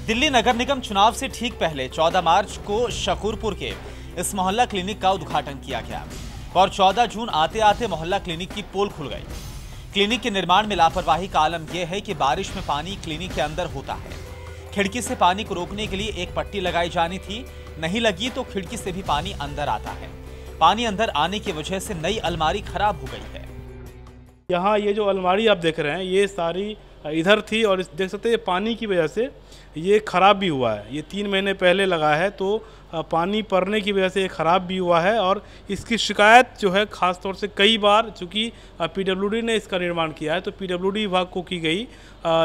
दिल्ली नगर निगम चुनाव से ठीक पहले 14 मार्च को शकूरपुर के इस मोहल्ला क्लिनिक का उद्घाटन किया गया और 14 जून आते आते मोहल्ला क्लिनिक की पोल खुल गई। क्लिनिक के निर्माण में लापरवाही का आलम यह है कि बारिश में पानी क्लिनिक के अंदर होता है। खिड़की से पानी को रोकने के लिए एक पट्टी लगाई जानी थी, नहीं लगी तो खिड़की से भी पानी अंदर आता है। पानी अंदर आने की वजह से नई अलमारी खराब हो गई है। यहाँ ये जो अलमारी आप देख रहे हैं ये सारी इधर थी और देख सकते हैं पानी की वजह से ये ख़राब भी हुआ है। ये 3 महीने पहले लगा है तो पानी पड़ने की वजह से ये ख़राब भी हुआ है और इसकी शिकायत जो है ख़ास तौर से कई बार, चूँकि पीडब्ल्यूडी ने इसका निर्माण किया है तो पीडब्ल्यूडी विभाग को की गई,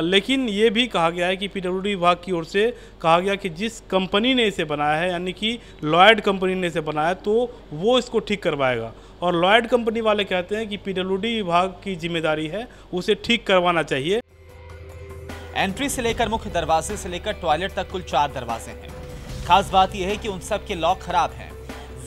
लेकिन ये भी कहा गया है कि पीडब्ल्यूडी विभाग की ओर से कहा गया कि जिस कंपनी ने इसे बनाया है यानी कि लॉयड कंपनी ने इसे बनाया तो वो इसको ठीक करवाएगा। और लॉयड कंपनी वाले कहते हैं कि पीडब्ल्यूडी विभाग की जिम्मेदारी है उसे ठीक करवाना चाहिए। एंट्री से लेकर मुख्य दरवाजे से लेकर टॉयलेट तक कुल 4 दरवाजे हैं। खास बात यह है कि उन सब के लॉक खराब हैं।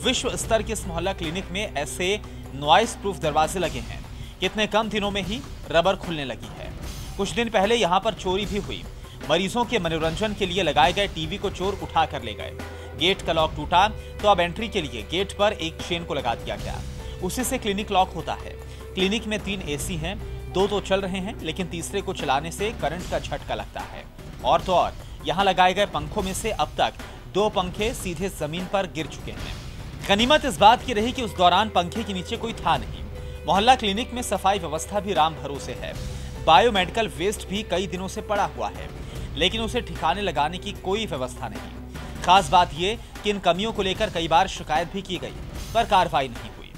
विश्व स्तर के इस मोहल्ला क्लिनिक में ऐसे नॉइस प्रूफ दरवाजे लगे हैं। कितने कम दिनों में ही रबर खुलने लगी है। कुछ दिन पहले यहां पर चोरी भी हुई। मरीजों के मनोरंजन के लिए लगाए गए टीवी को चोर उठा कर ले गए। गेट का लॉक टूटा तो अब एंट्री के लिए गेट पर एक चेन को लगा दिया गया, उसी से क्लिनिक लॉक होता है। क्लिनिक में 3 एसी हैं, 2 तो चल रहे हैं लेकिन तीसरे को चलाने से करंट का झटका लगता है। और तो और यहाँ लगाए गए पंखों में से अब तक 2 पंखे सीधे जमीन पर गिर चुके हैं। गनीमत इस बात की रही कि उस दौरान पंखे के नीचे कोई था नहीं। मोहल्ला क्लिनिक में सफाई व्यवस्था भी राम भरोसे है। बायोमेडिकल वेस्ट भी कई दिनों से पड़ा हुआ है लेकिन उसे ठिकाने लगाने की कोई व्यवस्था नहीं। खास बात यह कि इन कमियों को लेकर कई बार शिकायत भी की गई पर कार्रवाई नहीं हुई।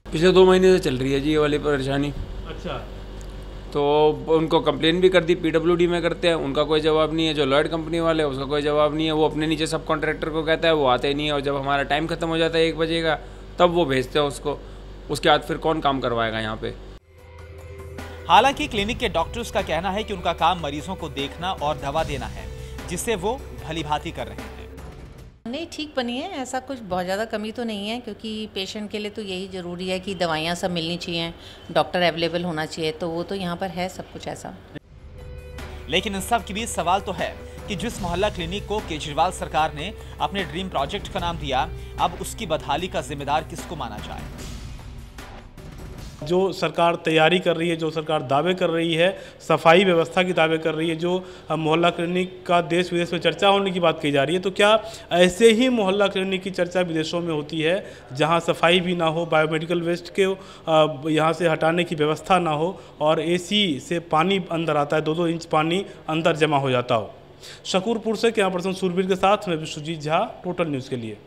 पिछले 2 महीने से चल रही है जी ये वाली परेशानी। अच्छा, तो उनको कंप्लेन भी कर दी, पीडब्ल्यूडी में करते हैं, उनका कोई जवाब नहीं है। जो लॉयड कंपनी वाले उसका कोई जवाब नहीं है। वो अपने नीचे सब कॉन्ट्रैक्टर को कहता है, वो आते नहीं है। और जब हमारा टाइम खत्म हो जाता है 1 बजे का तब वो भेजते हैं उसको। उसके बाद फिर कौन काम करवाएगा यहाँ पे। हालांकि क्लिनिक के डॉक्टर्स का कहना है कि उनका काम मरीजों को देखना और दवा देना है, जिससे वो भलीभांति कर रहे हैं। नहीं, ठीक बनी है, ऐसा कुछ बहुत ज़्यादा कमी तो नहीं है क्योंकि पेशेंट के लिए तो यही ज़रूरी है कि दवाइयाँ सब मिलनी चाहिए, डॉक्टर अवेलेबल होना चाहिए, तो वो तो यहाँ पर है सब कुछ ऐसा। लेकिन इन सब के बीच सवाल तो है कि जिस मोहल्ला क्लिनिक को केजरीवाल सरकार ने अपने ड्रीम प्रोजेक्ट का नाम दिया, अब उसकी बदहाली का जिम्मेदार किसको माना जाए। जो सरकार तैयारी कर रही है, जो सरकार दावे कर रही है, सफाई व्यवस्था की दावे कर रही है, जो मोहल्ला क्लिनिक का देश विदेश में चर्चा होने की बात कही जा रही है, तो क्या ऐसे ही मोहल्ला क्लिनिक की चर्चा विदेशों में होती है जहां सफाई भी ना हो, बायोमेडिकल वेस्ट के यहां से हटाने की व्यवस्था ना हो और एसी से पानी अंदर आता है, 2-2 इंच पानी अंदर जमा हो जाता हो। शकूरपुर से कैमरा पर्सन सूरबीर के साथ मैं विश्वजीत झा, टोटल न्यूज़ के लिए।